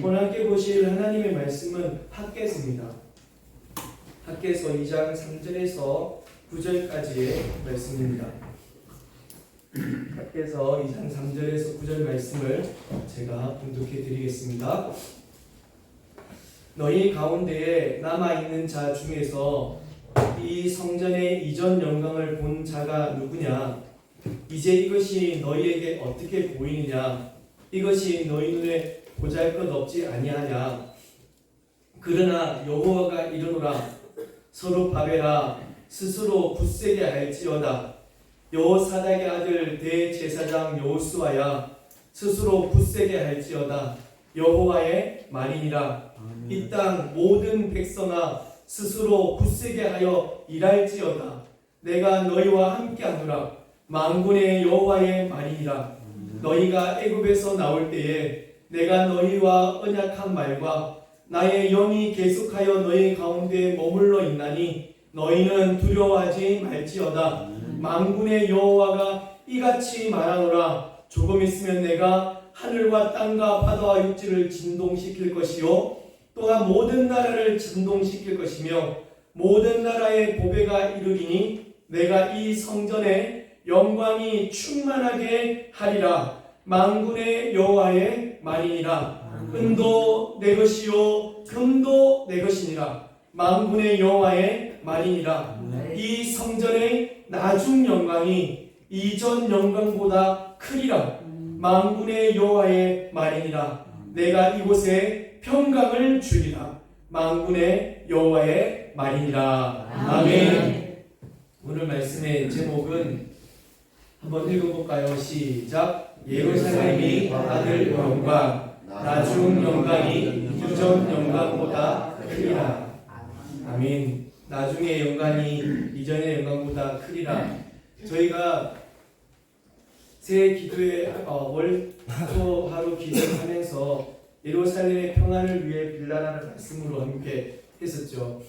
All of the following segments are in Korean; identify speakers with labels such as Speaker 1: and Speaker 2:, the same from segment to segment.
Speaker 1: 오늘 함께 보실 하나님의 말씀은 학개서입니다. 학개서 2장 3절에서 9절까지의 말씀입니다. 학개서 2장 3절에서 9절 말씀을 제가 봉독해 드리겠습니다. 너희 가운데에 남아있는 자 중에서 이 성전의 이전 영광을 본 자가 누구냐? 이제 이것이 너희에게 어떻게 보이느냐? 이것이 너희 눈에 보잘것없지 아니하냐? 그러나 여호와가 이르노라. 서룹바벨아 스스로 굳세게 할지어다. 여호사닥의 아들 대제사장 여호수아야 스스로 굳세게 할지어다. 여호와의 말이니라. 이 땅 모든 백성아 스스로 굳세게 하여 일할지어다. 내가 너희와 함께하노라. 만군의 여호와의 말이니라. 너희가 애굽에서 나올 때에 내가 너희와 언약한 말과 나의 영이 계속하여 너희 가운데 머물러 있나니 너희는 두려워하지 말지어다. 만군의 여호와가 이같이 말하노라. 조금 있으면 내가 하늘과 땅과 바다와 육지를 진동시킬 것이요 또한 모든 나라를 진동시킬 것이며 모든 나라의 보배가 이르리니 내가 이 성전에 영광이 충만하게 하리라. 만군의 여호와의 말이니라. 은도 내 것이요 금도 내 것이니라. 만군의 여호와의 말이니라. 이 성전의 나중 영광이 이전 영광보다 크리라. 만군의 여호와의 말이니라. 내가 이곳에 평강을 주리라. 만군의 여호와의 말이니라. 아멘. 오늘 말씀의 제목은 한번 읽어볼까요? 시작. 예루살렘이 받을 영광 나중 영광이 이전 영광보다 크리라. 아멘. 나중의 영광이 이전의 영광보다 크리라. 저희가 새 기도회 월초 하루 기도를 하면서 예루살렘의 평안을 위해 빌라라는 말씀으로 함께 했었죠.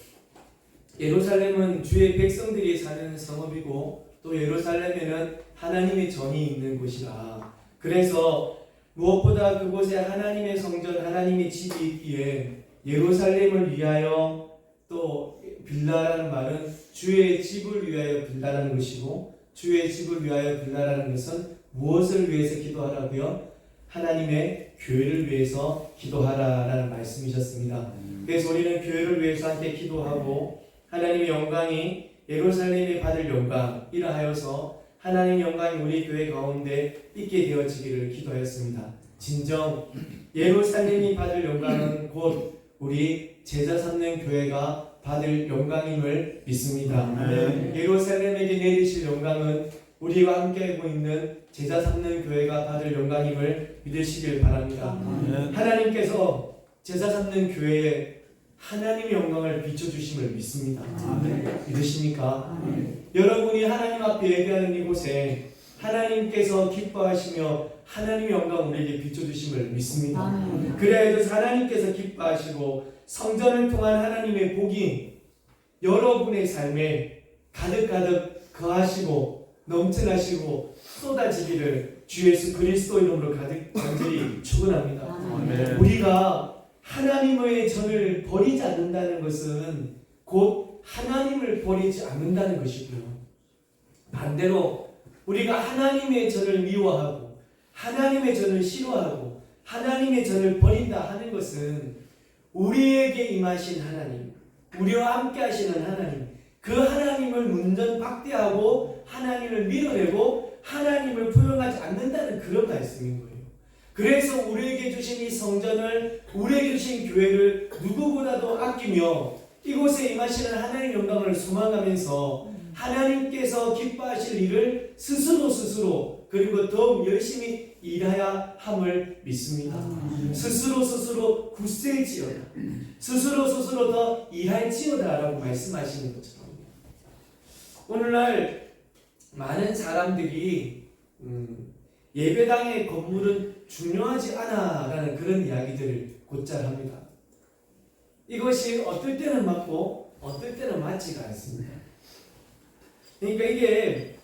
Speaker 1: 예루살렘은 주의 백성들이 사는 성읍이고 또 예루살렘에는 하나님의 전이 있는 곳이라. 그래서 무엇보다 그곳에 하나님의 성전, 하나님의 집이 있기에 예루살렘을 위하여 또 빌라라는 말은 주의 집을 위하여 빌라라는 것이고 주의 집을 위하여 빌라라는 것은 무엇을 위해서 기도하라고요? 하나님의 교회를 위해서 기도하라라는 말씀이셨습니다. 그래서 우리는 교회를 위해서 함께 기도하고 하나님의 영광이 예루살렘이 받을 영광이라 하여서 하나님의 영광이 우리 교회 가운데 있게 되어지기를 기도하였습니다. 진정 예루살렘이 받을 영광은 곧 우리 제자 삼는 교회가 받을 영광임을 믿습니다. 예루살렘에게 내리실 영광은 우리와 함께하고 있는 제자 삼는 교회가 받을 영광임을 믿으시길 바랍니다. 하나님께서 제자 삼는 교회에 하나님의 영광을 비춰주심을 믿습니다. 믿으십니까? 여러분이 하나님 앞에 예배하는 이곳에 하나님께서 기뻐하시며 하나님의 영광 우리에게 비춰주심을 믿습니다. 그래야 하나님께서 기뻐하시고 성전을 통한 하나님의 복이 여러분의 삶에 가득가득 거하시고 넘쳐나시고 쏟아지기를 주 예수 그리스도 이름으로 가득 간절히 축원합니다. 우리가 하나님의 전을 버리지 않는다는 것은 곧 하나님을 버리지 않는다는 것이고요. 반대로 우리가 하나님의 전을 미워하고 하나님의 전을 싫어하고 하나님의 전을 버린다 하는 것은 우리에게 임하신 하나님, 우리와 함께 하시는 하나님, 그 하나님을 문전박대하고 하나님을 밀어내고 하나님을 포용하지 않는다는 그런 말씀인 거예요. 그래서 우리에게 주신 이 성전을, 우리에게 주신 교회를 누구보다도 아끼며 이곳에 임하시는 하나님의 영광을 소망하면서 하나님께서 기뻐하실 일을 스스로 그리고 더욱 열심히 일해야 함을 믿습니다. 스스로 굳세지어다. 스스로 더 일할지어다 라고 말씀하시는 것처럼 오늘날 많은 사람들이 예배당의 건물은 중요하지 않아 라는 그런 이야기들을 곧잘 합니다. 이것이 어떨 때는 맞고 어떨 때는 맞지가 않습니다. 그러니까 이게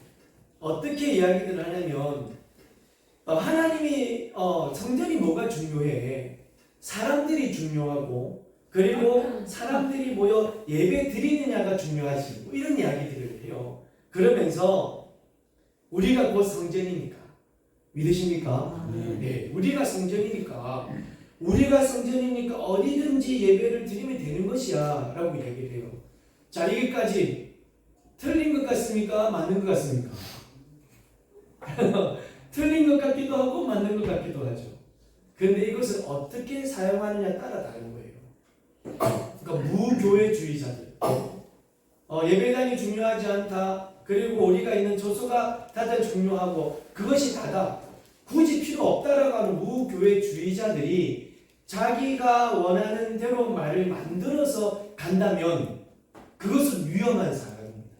Speaker 1: 어떻게 이야기들을 하냐면 하나님이 성전이 뭐가 중요해? 사람들이 중요하고 그리고 사람들이 모여 예배 드리느냐가 중요하지 뭐 이런 이야기들을 해요. 그러면서 우리가 곧 성전이니까 믿으십니까? 네, 우리가 성전이니까 어디든지 예배를 드리면 되는 것이야 라고 이야기를 해요. 자, 여기까지 틀린 것 같습니까? 맞는 것 같습니까? 틀린 것 같기도 하고 맞는 것 같기도 하죠. 그런데 이것을 어떻게 사용하느냐 따라 다른 거예요. 그러니까 무교회주의자들 예배당이 중요하지 않다. 그리고 우리가 있는 조소가 다들 중요하고 그것이 다다. 굳이 필요 없다라고 하는 무교회주의자들이 자기가 원하는 대로 말을 만들어서 간다면 그것은 위험한 사람입니다.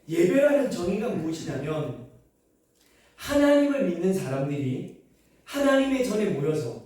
Speaker 1: 예배라는 정의가 무엇이냐면 하나님을 믿는 사람들이 하나님의 전에 모여서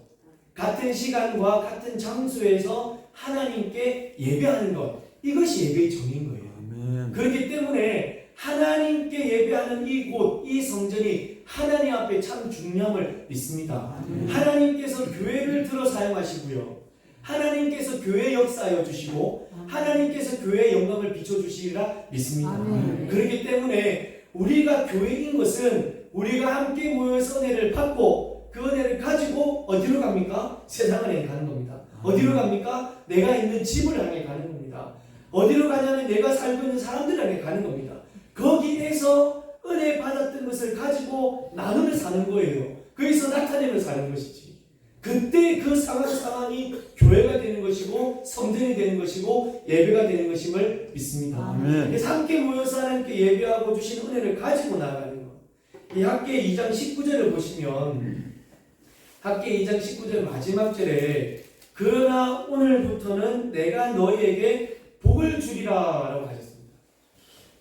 Speaker 1: 같은 시간과 같은 장소에서 하나님께 예배하는 것, 이것이 예배의 정의인 거예요. 아멘. 그렇기 때문에 하나님께 예배하는 이곳, 이 성전이 하나님 앞에 참 중요함을 믿습니다. 아멘. 하나님께서 교회를 들어 사용하시고요, 하나님께서 교회 역사하여 주시고 하나님께서 교회의 영광을 비춰주시리라 믿습니다. 아멘. 그렇기 때문에 우리가 교회인 것은 우리가 함께 모여서 은혜를 받고 그 은혜를 가지고 어디로 갑니까? 세상을 향해 가는 겁니다. 어디로 갑니까? 내가 있는 집을 향해 가는 겁니다. 어디로 가냐면 내가 살고 있는 사람들 향해 가는 겁니다. 거기에서 은혜 받았던 것을 가지고 나누며 사는 거예요. 거기서 나타내며 사는 것이지. 그때 그 상황이 교회가 되는 것이고 성전이 되는 것이고 예배가 되는 것임을 믿습니다. 그래서 함께 모여서 하나님께 예배하고 주신 은혜를 가지고 나아가는 것. 이 학계 2장 19절을 보시면 학계 2장 19절 마지막 절에 그러나 오늘부터는 내가 너희에게 복을 주리라 라고 하셨습니다.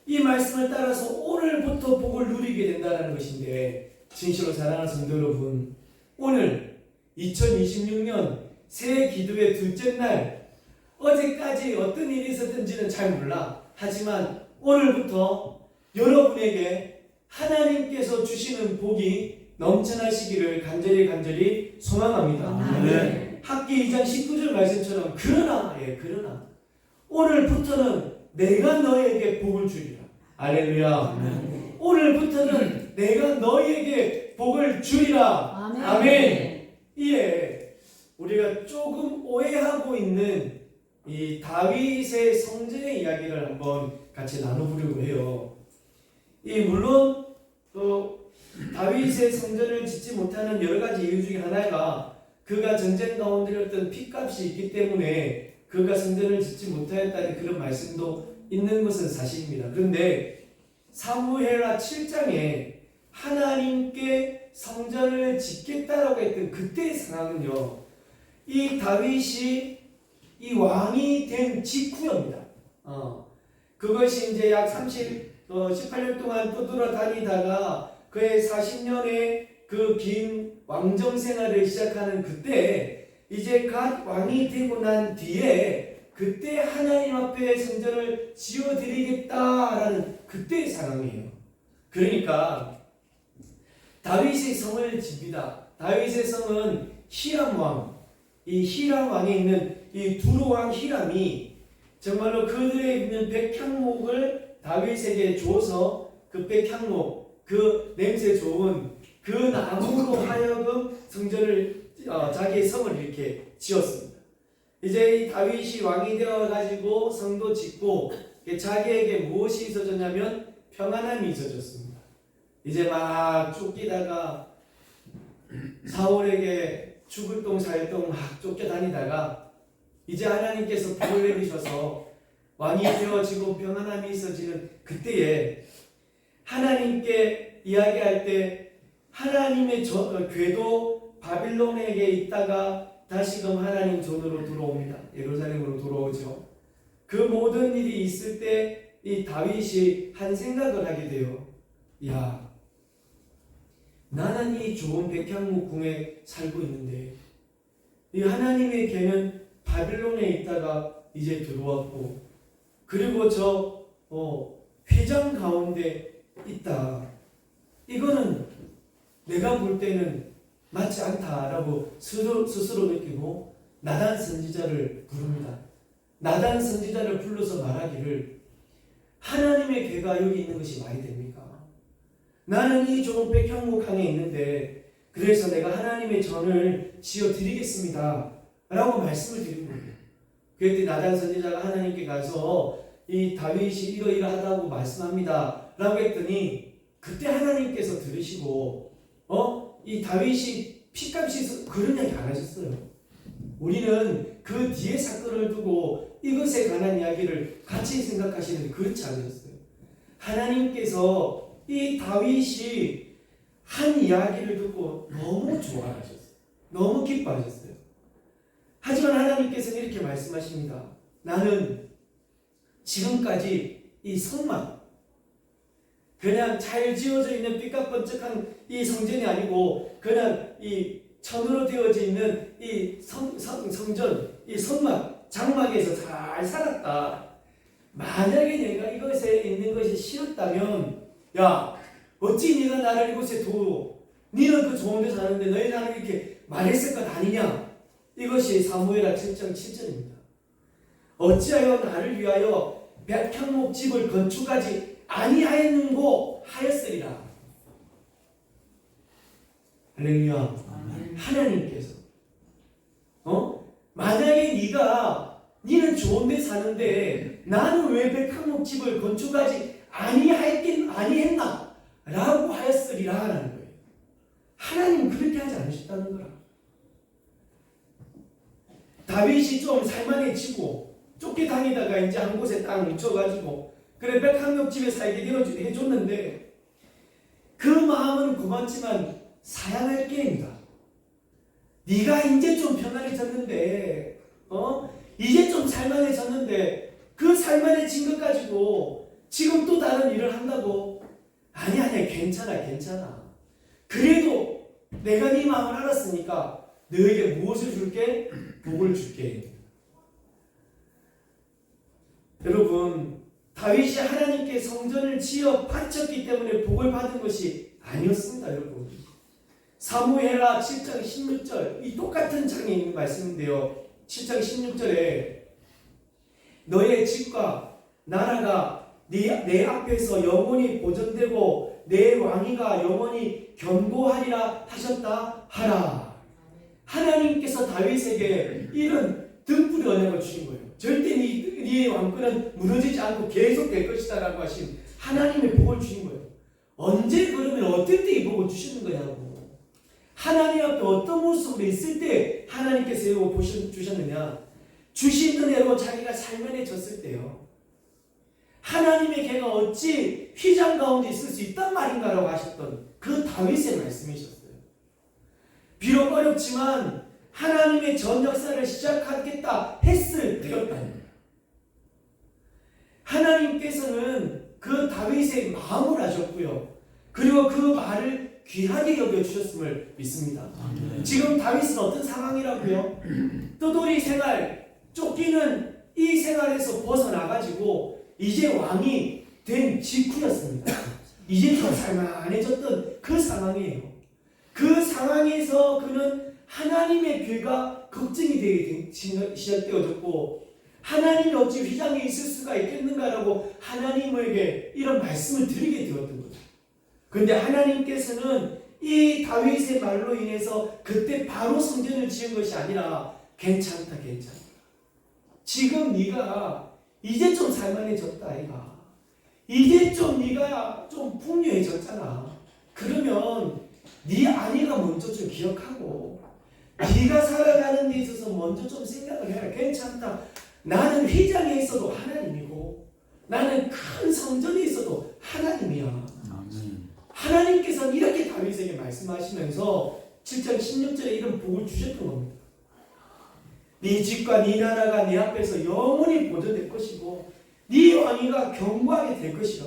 Speaker 1: 이 말씀을 따라서 오늘부터 복을 누리게 된다는 것인데, 진실로 사랑하는 성도 여러분, 오늘 2026년 새 기도의 둘째 날, 어제까지 어떤 일이 있었던지는 잘 몰라. 하지만 오늘부터 여러분에게 하나님께서 주시는 복이 넘쳐나시기를 간절히 소망합니다. 네. 학기 2장 19절 말씀처럼 그러나 오늘부터는 내가 너에게 복을 주리라. 할렐루야. 네. 오늘부터는 내가 너에게 복을 주리라. 아멘. 아멘. 이에 우리가 조금 오해하고 있는 이 다윗의 성전의 이야기를 한번 같이 나눠보려고 해요. 물론 다윗의 성전을 짓지 못하는 여러 가지 이유 중에 하나가 그가 전쟁 가운데 어떤 핏값이 있기 때문에 그가 성전을 짓지 못하였다는 그런 말씀도 있는 것은 사실입니다. 그런데 사무엘하 7장에 하나님께 성전을 짓겠다라고 했던 그때의 상황은요, 이 다윗이 이 왕이 된 직후입니다. 그것이 이제 약 18년 동안 떠돌아다니다가 그의 40년의 그 긴 왕정 생활을 시작하는 그때, 이제 갓 왕이 되고 난 뒤에 그때 하나님 앞에 성전을 지어드리겠다라는 그때의 상황이에요. 그러니까 다윗의 성을 집니다. 다윗의 성은 히람 왕, 이 히람 왕에 있는 이 두로왕 히람이 정말로 그들에 있는 백향목을 다윗에게 줘서 그 백향목, 그 냄새 좋은 그 나무로 하여금 성전을 자기의 성을 이렇게 지었습니다. 이제 이 다윗이 왕이 되어가지고 성도 짓고 자기에게 무엇이 있어졌냐면 평안함이 있어졌습니다. 이제 막 쫓기다가 사울에게 죽을 똥 살 똥 막 쫓겨다니다가 이제 하나님께서 복을 내리셔서 왕이 되어지고 평안함이 있어지는 그때에 하나님께 이야기할 때 하나님의 궤도 바빌론에게 있다가 다시금 하나님 존으로 들어옵니다. 예루살렘으로 돌아오죠. 그 모든 일이 있을 때 이 다윗이 한 생각을 하게 돼요. 야, 나는 이 좋은 백향목 궁에 살고 있는데 이 하나님의 개는 바빌론에 있다가 이제 들어왔고, 그리고 저 회장 가운데 있다. 이거는 내가 볼 때는 맞지 않다라고 스스로 느끼고 나단 선지자를 부릅니다. 나단 선지자를 불러서 말하기를 하나님의 괴가 여기 있는 것이 말이 됩니까? 나는 이 좁은 백향목항에 있는데 그래서 내가 하나님의 전을 지어드리겠습니다 라고 말씀을 드린 거예요. 그때 나단 선지자가 하나님께 가서 이 다윗이 이러이러하다고 말씀합니다 라고 했더니 그때 하나님께서 들으시고 이 다윗이 피값이 그런 이야기 안 하셨어요. 우리는 그 뒤에 사건을 두고 이것에 관한 이야기를 같이 생각하시는데 그렇지 않으셨어요. 하나님께서 이 다윗이 한 이야기를 듣고 너무 좋아하셨어요. 너무 기뻐하셨어요. 하지만 하나님께서는 이렇게 말씀하십니다. 나는 지금까지 이 성막, 그냥 잘 지어져 있는 삐까뻔쩍한 이 성전이 아니고 그냥 이 천으로 되어져 있는 이 성전, 이 성막, 장막에서 잘 살았다. 만약에 내가 이것에 있는 것이 싫었다면 야, 어찌 네가 나를 이곳에 두고 너는 그 좋은 데 사는데 너희 나를 이렇게 말했을 것 아니냐? 이것이 사무엘하 7장 7절입니다. 어찌하여 나를 위하여 백향목 집을 건축하지 아니하였는고 하였으리라. 할렐루야. 하나님께서 만약에 니는 좋은 데 사는데 나는 왜 백향목 집을 건축하지 아니했나? 라고 하였으리라 하는 거예요. 하나님은 그렇게 하지 않으셨다는 거라. 다윗이 좀 살만해지고 쫓겨다니다가 이제 한 곳에 딱 뭉쳐가지고 그래 백향목 집에 살게 해줬는데 그 마음은 고맙지만 사양할 게입니다. 네가 이제 좀 편안해졌는데 이제 좀 살만해졌는데 그 살만해진 것 가지고 지금 또 다른 일을 한다고? 아니야 괜찮아. 그래도 내가 네 마음을 알았으니까 너에게 무엇을 줄게? 복을 줄게. 여러분, 다윗이 하나님께 성전을 지어 바쳤기 때문에 복을 받은 것이 아니었습니다. 여러분, 사무엘하 7장 16절 이 똑같은 장에 있는 말씀인데요. 7장 16절에 너의 집과 나라가 내 앞에서 영원히 보존되고 내 왕위가 영원히 견고하리라 하셨다 하라. 하나님께서 다윗에게 이런 등불의 언약을 주신 거예요. 절대 네 왕권은 무너지지 않고 계속 될 것이다 라고 하신 하나님의 복을 주신 거예요. 언제 그러면 어떨 때 이 복을 주시는 거냐고. 하나님 앞에 어떤 모습으로 있을 때 하나님께서 이 복을 주셨느냐. 주신 은혜로 자기가 살만해졌을 때요. 하나님의 개가 어찌 휘장 가운데 있을 수 있단 말인가라고 하셨던 그 다윗의 말씀이셨어요. 비록 어렵지만 하나님의 전 역사를 시작하겠다 했을 때였다는 거예요. 하나님께서는 그 다윗의 마음을 아셨고요. 그리고 그 말을 귀하게 여겨주셨음을 믿습니다. 지금 다윗은 어떤 상황이라고요? 떠돌이 생활, 쫓기는 이 생활에서 벗어나가지고 이제 왕이 된 직후였습니다. 이제 좀 살만해졌던 그 상황이에요. 그 상황에서 그는 하나님의 괴가 걱정이 되게 시작되어졌고 하나님이 어찌 휘장에 있을 수가 있겠는가라고 하나님에게 이런 말씀을 드리게 되었던 거죠. 그런데 하나님께서는 이 다윗의 말로 인해서 그때 바로 성전을 지은 것이 아니라 괜찮다. 지금 네가 이제 좀 살만해졌다 아이가. 이제 좀 네가 좀 풍요해졌잖아. 그러면 네 아내가 먼저 좀 기억하고 네가 살아가는 데 있어서 먼저 좀 생각을 해라. 괜찮다. 나는 휘장에 있어도 하나님이고 나는 큰 성전에 있어도 하나님이야. 하나님께서는 이렇게 다윗에게 말씀하시면서 7장 16절에 이런 복을 주셨던 겁니다. 네 집과 네 나라가 네 앞에서 영원히 보존될 것이고 네 왕위가 견고하게 될 것이라.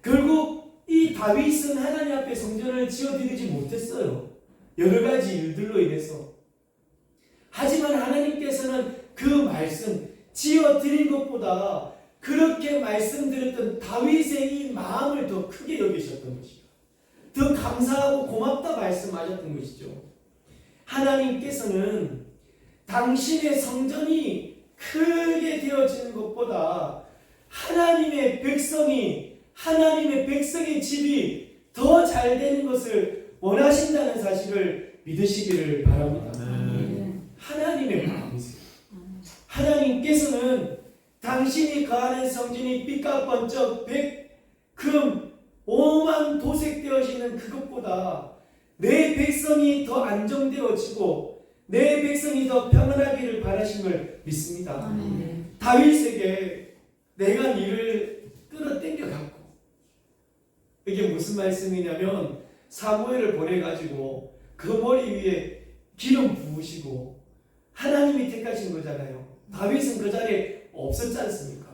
Speaker 1: 결국 이 다윗은 하나님 앞에 성전을 지어드리지 못했어요. 여러 가지 일들로 인해서. 하지만 하나님께서는 그 말씀 지어드린 것보다 그렇게 말씀드렸던 다윗의 이 마음을 더 크게 여기셨던 것이죠. 더 감사하고 고맙다 말씀하셨던 것이죠. 하나님께서는 당신의 성전이 크게 되어지는 것보다 하나님의 백성의 집이 더 잘 되는 것을 원하신다는 사실을 믿으시기를 바랍니다. 하나님의 마음이세요. 하나님께서는 당신이 거하는 성전이 빛과 번쩍 금, 오만 도색되어지는 그것보다 내 백성이 더 안정되어지고 내 백성이 더 평안하기를 바라심을 믿습니다. 다윗에게 내가 이를 끌어당겨 갖고, 이게 무슨 말씀이냐면 사무엘을 보내가지고 그 머리 위에 기름 부으시고 하나님이 택하신 거잖아요. 다윗은 그 자리에 없었지 않습니까?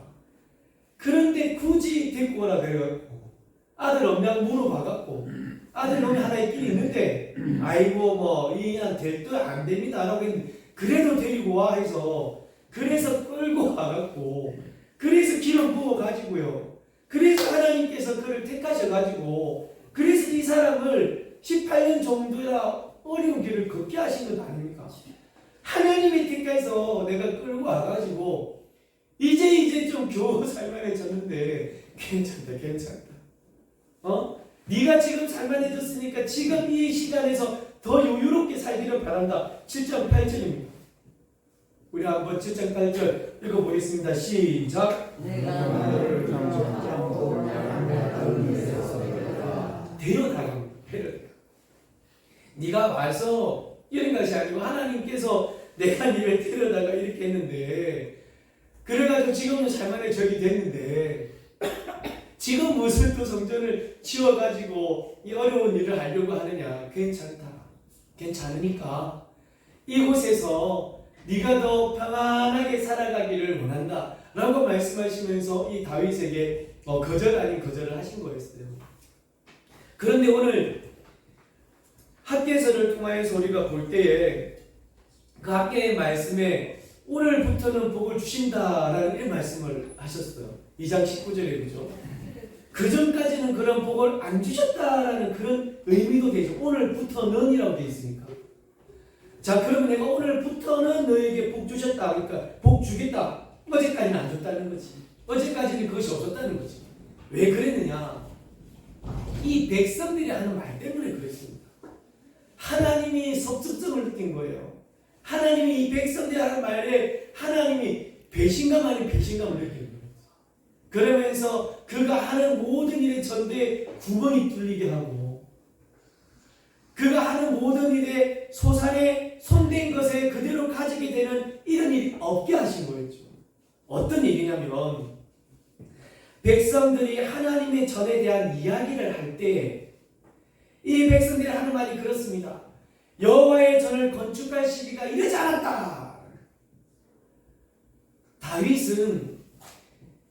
Speaker 1: 그런데 굳이 데리고 오라 그래갖고 아들 없냐고 물어봐갖고 아들 놈이 하나 있긴 있는데 아이고 뭐 이 인연 될 듯 안 됩니다 라고 했는데 그래도 데리고 와 해서 그래서 끌고 와갖고 그래서 기름 부어가지고요. 그래서 하나님께서 그를 택하셔가지고 그래서 이 사람을 18년 정도야 어려운 길을 걷게 하신 것 아닙니까? 하나님이 택해서 내가 끌고 와가지고 이제 좀 겨우 살만해졌는데 괜찮다. 네가 지금 살만해졌으니까 지금 이 시간에서 더 여유롭게 살기를 바란다. 7장 8절입니다. 우리 한번 7장 8절 읽어보겠습니다. 시작. 데려다가 네가 와서 이런 것이 아니고 하나님께서 내가 니를 데려다가 이렇게 했는데 그래가지고 지금은 살만해져게 됐는데 지금 무슨 또 성전을 치워가지고 이 어려운 일을 하려고 하느냐. 괜찮으니까 이곳에서 네가 더 평안하게 살아가기를 원한다 라고 말씀하시면서 이 다윗에게 거절 아닌 거절을 하신 거였어요. 그런데 오늘 학개서를 통하여서 우리가 볼 때에 그 학개의 말씀에 오늘부터는 복을 주신다라는 이 말씀을 하셨어요. 2장 19절에 그죠? 그 전까지는 그런 복을 안 주셨다라는 그런 의미도 되죠. 오늘부터는이라고 되어 있으니까. 자, 그럼 내가 오늘부터는 너에게 복 주셨다. 그러니까 복 주겠다. 어제까지는 안 줬다는 거지. 어제까지는 그것이 없었다는 거지. 왜 그랬느냐? 이 백성들이 하는 말 때문에 그랬습니다. 하나님이 섭섭성을 느낀 거예요. 하나님이 이 백성들이 하는 말에 하나님이 배신감 아닌 배신감을 느낀 거예요. 그러면서 그가 하는 모든 일의 전대에 구멍이 뚫리게 하고 그가 하는 모든 일에 소산에 손댄 것에 그대로 가지게 되는 이런 일이 없게 하신 거였죠. 어떤 일이냐면 백성들이 하나님의 전에 대한 이야기를 할 때 이 백성들이 하는 말이 그렇습니다. 여호와의 전을 건축할 시기가 이르지 않았다. 다윗은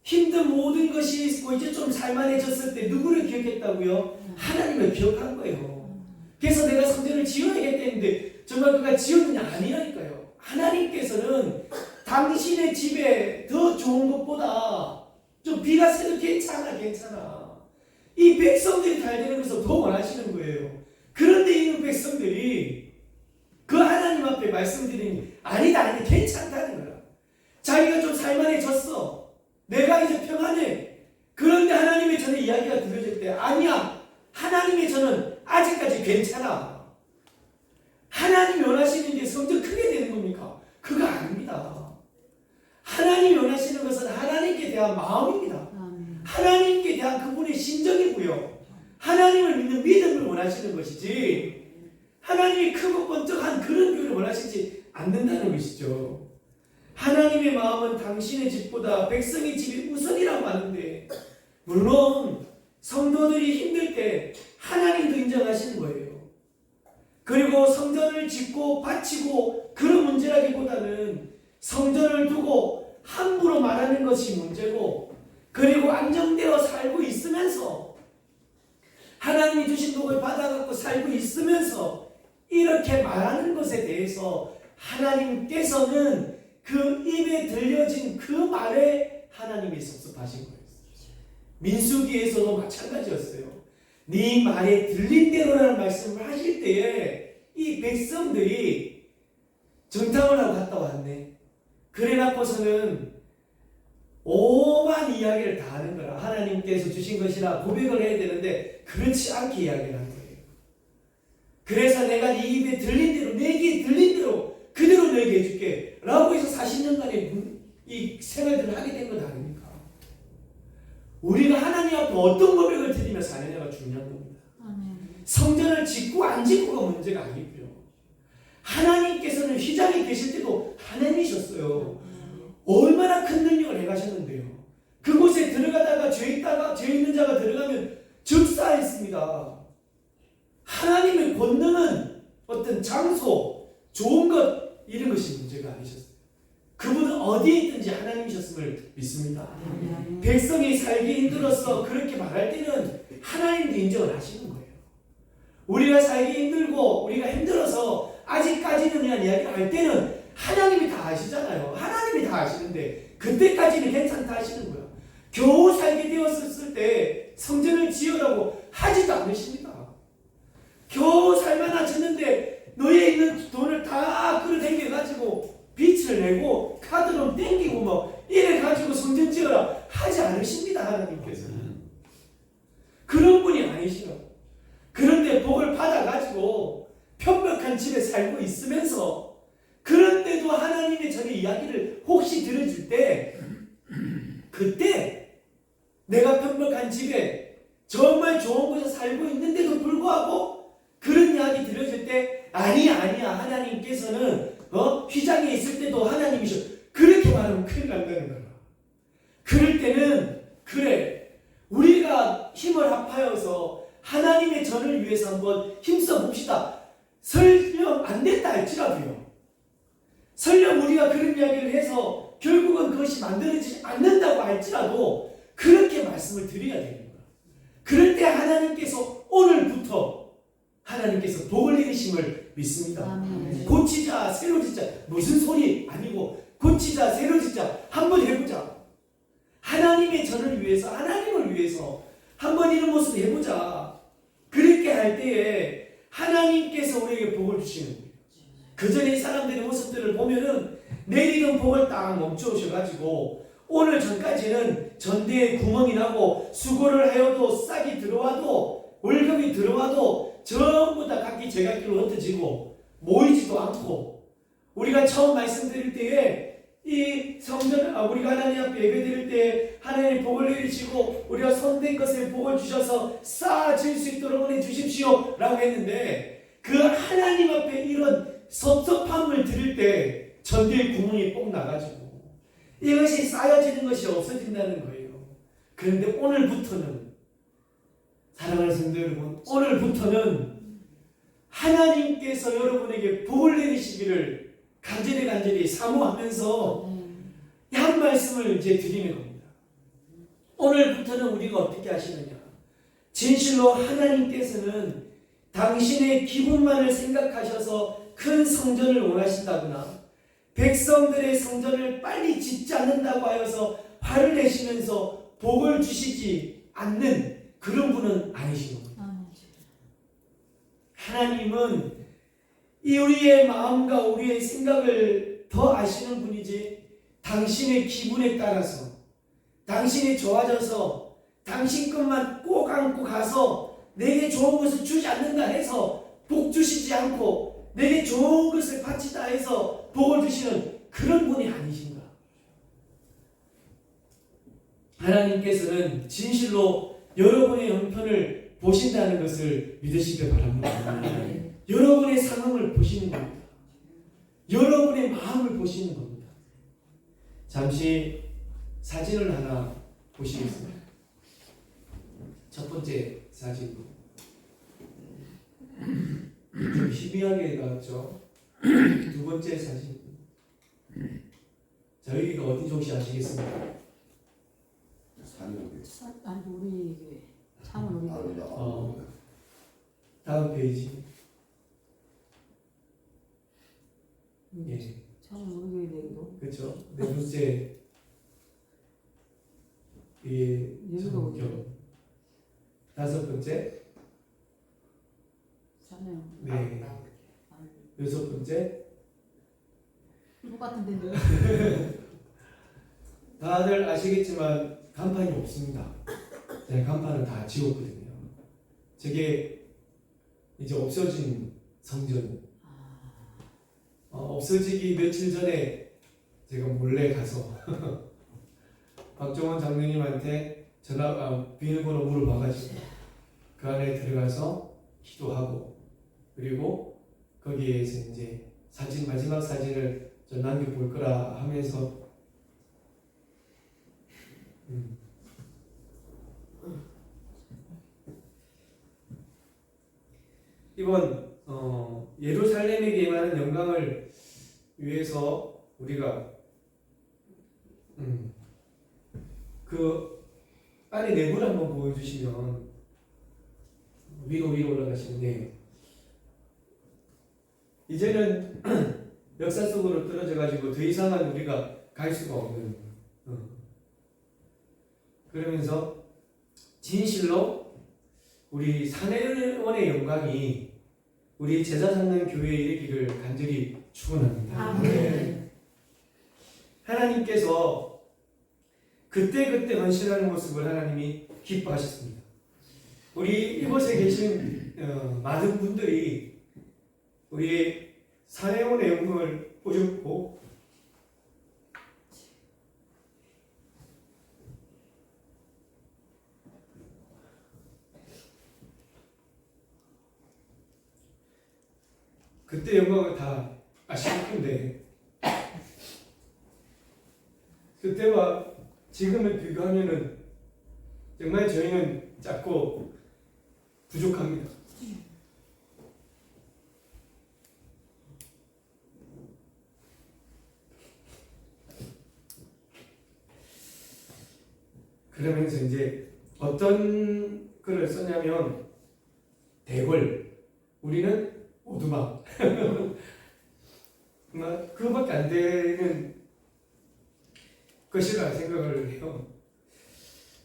Speaker 1: 힘든 모든 것이 있고 이제 좀 살만해졌을 때 누구를 기억했다고요? 하나님을 기억한 거예요. 그래서 내가 성전을 지어야겠다 했는데 정말 그가 지었느냐? 아니라니까요. 하나님께서는 당신의 집에 더 좋은 것보다 좀 비가 새도 괜찮아. 이 백성들이 잘 되는 것을 더 원하시는 거예요. 그런데 이 백성들이 그 하나님 앞에 말씀드리니 아니다 괜찮다는 거야. 자기가 좀 살만해졌어. 내가 이제 평안해. 그런데 하나님의 전에 이야기가 들려질 때 아니야. 하나님의 전은 아직까지 괜찮아. 하나님이 원하시는 게 성전 크게 되는 겁니까? 그거 아닙니다. 하나님이 원하시는 것은 하나님께 대한 마음입니다. 하나님께 대한 그분의 심정이고요. 하나님을 믿는 믿음을 원하시는 것이지 하나님이 크고 번쩍한 그런 교회를 원하시지 않는다는 것이죠. 하나님의 마음은 당신의 집보다 백성의 집이 우선이라고 하는데 물론 성도들이 힘들 때 하나님도 인정하시는 거예요. 그리고 성전을 짓고 바치고 그런 문제라기보다는 성전을 두고 함부로 말하는 것이 문제고 그리고 안정되어 살고 있으면서 하나님이 주신 복을 받아갖고 살고 있으면서 이렇게 말하는 것에 대해서 하나님께서는 그 입에 들려진 그 말에 하나님이 섭섭하신 거예요. 민수기에서도 마찬가지였어요. 네 말에 들린 대로라는 말씀을 하실 때에 이 백성들이 정탐을 하고 갔다 않네. 그래 놓고서는 오만 이야기를 다 하는 거라. 하나님께서 주신 것이라 고백을 해야 되는데 그렇지 않게 이야기를 하는 거예요. 그래서 내가 네 입에 들린 대로, 내 귀에 들린 대로 그대로 너에게 해줄게 라고 해서 40년간의 이 생활들을 하게 된 건 아닙니까? 우리가 하나님 앞에 어떤 고백을 드리며 사느냐가 중요한 겁니다. 성전을 짓고 안 짓고가 문제가 아니고요. 하나님께서는 휘장에 계실 때도 하나님이셨어요. 얼마나 큰 능력을 행하셨는데요. 그곳에 들어가다가 죄 있는 자가 들어가면 즉사했습니다. 하나님의 권능은 어떤 장소, 좋은 것 이런 것이 문제가 아니셨어요. 그분은 어디에 있든지 하나님이셨음을 믿습니다. 백성이 살기 힘들어서 그렇게 말할 때는 하나님도 인정을 하시는 거예요. 우리가 살기 힘들고 우리가 힘들어서 아직까지는 이란 이야기를 할 때는 하나님이 다 아시잖아요. 하나님이 다 아시는데 그때까지는 괜찮다 하시는 거예요. 겨우 살게 되었을 때 성전을 지으라고 하지도 않으십니다. 겨우 살만해졌는데 너에 있는 돈을 다 끌어당겨가지고 빚을 내고 카드로 땡기고 뭐 이래 가지고 성전 지어라 하지 않으십니다. 하나님께서는 그런 분이 아니시라. 그런데 복을 받아가지고 편벽한 집에 살고 있으면서 그런데도 하나님의 전에 이야기를 혹시 들어줄 때 그때 내가 편벽한 집에 정말 좋은 곳에 살고 있는데도 불구하고 그런 이야기 들려줄 때 아니야 하나님께서는 휘장에 있을 때도 하나님이셔 그렇게 말하면 큰일 난다는 거야. 그럴 때는 그래 우리가 힘을 합하여서 하나님의 전을 위해서 한번 힘써 봅시다. 설령 안 됐다 할지라도요. 설령 우리가 그런 이야기를 해서 결국은 그것이 만들어지지 않는다고 할지라도 그렇게 말씀을 드려야 되는 거야. 그럴 때 하나님께서 오늘부터 하나님께서 복을 내리심을 믿습니다. 고치자 새로 짓자 무슨 소리 아니고 고치자 새로 짓자 한번 해보자. 하나님의 전을 위해서 하나님을 위해서 한번 이런 모습을 해보자. 그렇게 할 때에 하나님께서 우리에게 복을 주시는 거예요. 그 전에 이 사람들의 모습들을 보면은 내리는 복을 딱 멈춰오셔가지고 오늘 전까지는 전대에 구멍이 나고 수고를 하여도 싹이 들어와도 월급이 들어와도 전부 다 각기 제각기로 흩어지고 모이지도 않고 우리가 처음 말씀드릴 때에 이 성전 우리가 하나님 앞에 예배드릴 때 하나님 복을 내리시고 우리가 손댄 것을 복을 주셔서 쌓아질 수 있도록 은혜 주십시오 라고 했는데 그 하나님 앞에 이런 섭섭함을 드릴 때 전대의 구멍이 꼭 나가지고 이것이 쌓여지는 것이 없어진다는 거예요. 그런데 오늘부터는 사랑하는 성도 여러분 오늘부터는 하나님께서 여러분에게 복을 내리시기를 간절히 사모하면서 한 말씀을 이제 드리는 겁니다. 오늘부터는 우리가 어떻게 하시느냐 진실로 하나님께서는 당신의 기분만을 생각하셔서 큰 성전을 원하신다거나 백성들의 성전을 빨리 짓지 않는다고 하여서 화를 내시면서 복을 주시지 않는 그런 분은 아니신 겁니다. 하나님은 이 우리의 마음과 우리의 생각을 더 아시는 분이지 당신의 기분에 따라서 당신이 좋아져서 당신 것만 꼭 안고 가서 내게 좋은 것을 주지 않는다 해서 복 주시지 않고 내게 좋은 것을 바치다 해서 복을 주시는 그런 분이 아니신가. 하나님께서는 진실로 여러분의 형편을 보신다는 것을 믿으시길 바랍니다. 여러분의 상황을 보시는 겁니다. 여러분의 마음을 보시는 겁니다. 잠시 사진을 하나 보시겠습니다. 첫 번째 사진으로 좀 희미하게 나왔죠. 두 번째 사진. 자, 여기가 어딘지 혹시 아시겠습니까?
Speaker 2: 아니 우리 참은 우리
Speaker 1: 다음 페이지. 예.
Speaker 2: 참은 우리 교회도
Speaker 1: 그렇죠. 네 번째 예 성경. 다섯 번째.
Speaker 2: 참여요.
Speaker 1: 네. 여섯 번째.
Speaker 2: 똑같은 데인데.
Speaker 1: 다들 아시겠지만 간판이 없습니다. 네, 간판을 다 지웠거든요. 저게 이제 없어진 성전. 없어지기 며칠 전에 제가 몰래 가서 박정원 장로님한테 비밀번호 물어봐가지고 그 안에 들어가서 기도하고, 그리고 거기에서 이제 마지막 사진을 좀 남겨볼 거라 하면서 이번 예루살렘에게 임하는 영광을 위해서 우리가 그 안에 내부를 한번 보여주시면 위로 올라가시는데, 이제는 역사 속으로 떨어져 가지고 더 이상은 우리가 갈 수가 없는, 그러면서 진실로 우리 사내원의 영광이 우리 제자 삼는 교회에 이르기를 간절히 축원합니다.
Speaker 2: 아멘.
Speaker 1: 하나님께서 그때 헌신하는 모습을 하나님이 기뻐하셨습니다. 우리 이곳에 계신 많은 분들이 우리 사내원의 영광을 보셨고, 그때 영광을 다 아실 텐데, 그때와 지금을 비교하면은 정말 저희는 작고 부족합니다. 그러면서 이제 어떤 글을 썼냐면, 대궐, 우리는 오두막 그거밖에 안 되는 것이라 생각을 해요.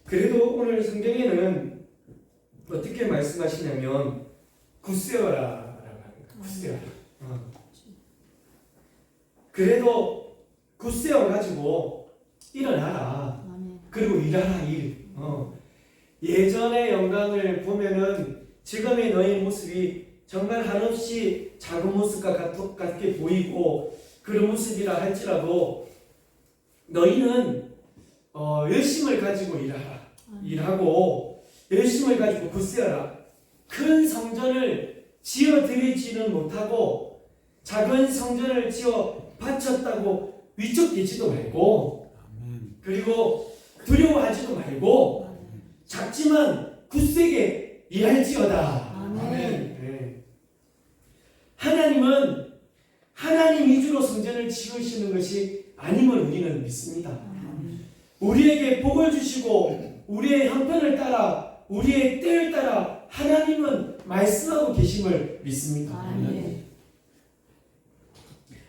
Speaker 1: 그래도 오늘 성경에는 어떻게 말씀하시냐면 굳세어라라고 합니다. 굳세어라. 그래도 굳세어 가지고 일어나라. 그리고 일하라 일. 예전의 영광을 보면은 지금의 너의 모습이 정말 한없이 작은 모습과 같게 보이고 그런 모습이라 할지라도 너희는 열심을 가지고 일하라. 일하고 열심을 가지고 굳세어라. 큰 성전을 지어 드리지는 못하고 작은 성전을 지어 바쳤다고 위축되지도 말고, 그리고 두려워하지도 말고 작지만 굳세게 일할지어다. 아멘. 네. 하나님은 하나님 위주로 성전을 지으시는 것이 아님을 우리는 믿습니다. 우리에게 복을 주시고 우리의 형편을 따라 우리의 때를 따라 하나님은 말씀하고 계심을 믿습니다. 아멘.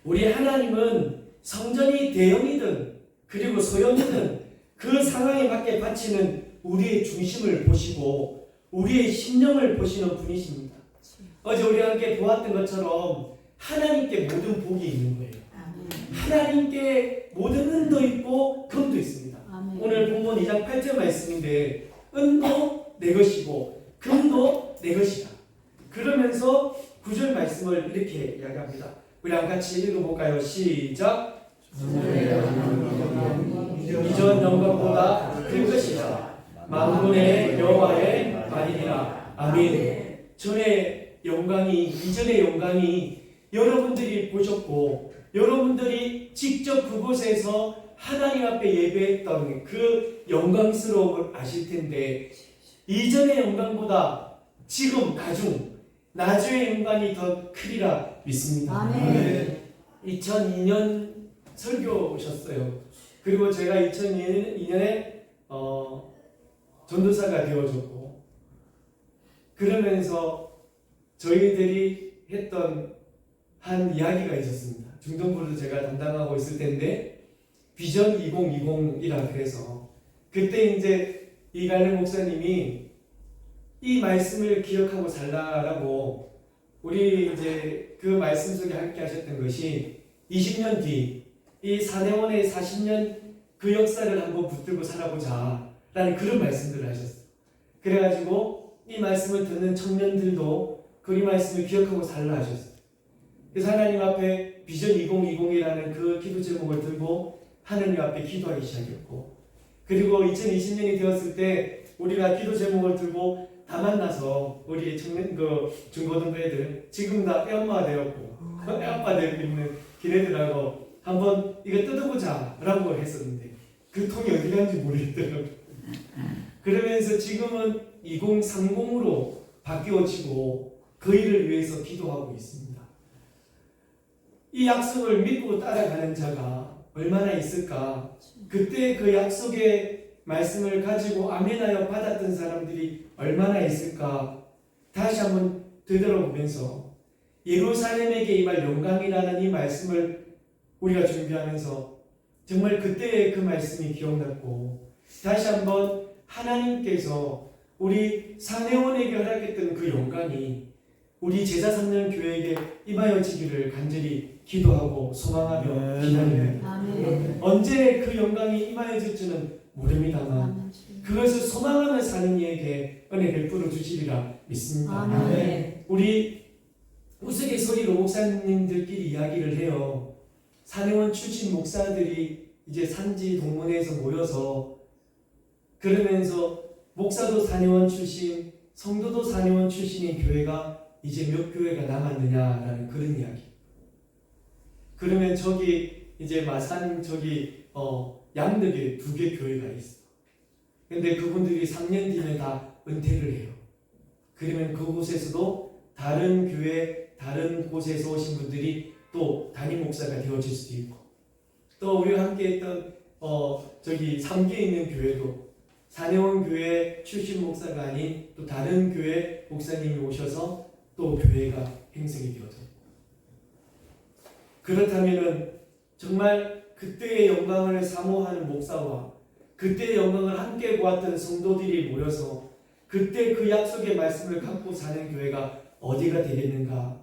Speaker 1: 우리 하나님은 성전이 대형이든 그리고 소형이든 그 상황에 맞게 바치는 우리의 중심을 보시고 우리의 심령을 보시는 분이십니다. 어제 우리 함께 보았던 것처럼 하나님께 모든 복이 있는 거예요. 하나님께 모든 은도 있고 금도 있습니다. 아멘. 오늘 본문 2장 8절 말씀인데, 은도 내 것이고 금도 내 것이다. 그러면서 9절 말씀을 이렇게 이야기합니다. 우리 같이 읽어볼까요? 시작. 이전 영광보다 큰 것이다. 만군의 여호와의 말이니라. 아멘. 전의 영광이, 이전의 영광이 여러분들이 보셨고 여러분들이 직접 그곳에서 하나님 앞에 예배했던 그 영광스러움을 아실 텐데, 이전의 영광보다 지금 나중의 영광이 더 크리라 믿습니다. 아멘. 2002년 설교 오셨어요. 그리고 제가 2002년에 전도사가 되어졌고, 그러면서 저희들이 했던 한 이야기가 있었습니다. 중동부를 제가 담당하고 있을 텐데 비전 2020이라 그래서 그때 이제 이갈래 목사님이 이 말씀을 기억하고 살라라고 우리 이제 그 말씀 속에 함께 하셨던 것이 20년 뒤 이 사내원의 40년 그 역사를 한번 붙들고 살아보자 라는 그런 말씀들을 하셨어요. 그래가지고 이 말씀을 듣는 청년들도 그 이 말씀을 기억하고 살라 하셨어요. 그래서 하나님 앞에 비전 2020이라는 그 기도 제목을 들고 하나님 앞에 기도하기 시작했고, 그리고 2020년이 되었을 때 우리가 기도 제목을 들고 다 만나서 우리 청년 중고등부 애들 지금 다 애엄마가 되었고 애아빠 되고 있는 기레들하고 한번 이거 뜯어보자 라고 했었는데 그 통이 어디 갔는지 모르겠더라고요. 그러면서 지금은 2030으로 바뀌어지고 그 일을 위해서 기도하고 있습니다. 이 약속을 믿고 따라가는 자가 얼마나 있을까? 그때 그 약속의 말씀을 가지고 아멘하여 받았던 사람들이 얼마나 있을까? 다시 한번 되돌아보면서 예루살렘에게 임할 영광이라는 이 말씀을 우리가 준비하면서 정말 그때의 그 말씀이 기억났고, 다시 한번 하나님께서 우리 사내원에게 허락했던 그 영광이 우리 제자 삼는 교회에게 임하여지기를 간절히 기도하고 소망하며 기다립니다.
Speaker 2: 아멘.
Speaker 1: 언제 그 영광이 임하여질지는 모릅니다만 그것을 소망하며 사는 이에게 은혜 베풀어 주시리라 믿습니다.
Speaker 2: 아멘.
Speaker 1: 우리 우스갯소리로 목사님들끼리 이야기를 해요. 사내원 출신 목사들이 이제 산지 동문회에서 모여서 그러면서 목사도 사내원 출신, 성도도 사내원 출신인 교회가 이제 몇 교회가 남았느냐라는 그런 이야기. 그러면 저기 이제 마산 저기 양덕에 2개 교회가 있어. 근데 그분들이 3년 뒤면 다 은퇴를 해요. 그러면 그곳에서도 다른 교회, 다른 곳에서 오신 분들이 또 담임 목사가 되어질 수도 있고, 또 우리가 함께 했던 저기 3기에 있는 교회도 사내원 교회 출신 목사가 아닌 또 다른 교회 목사님이 오셔서 또 교회가 형성이 되어져요. 그렇다면은 정말 그때의 영광을 사모하는 목사와 그때의 영광을 함께 보았던 성도들이 모여서 그때 그 약속의 말씀을 갖고 사는 교회가 어디가 되겠는가?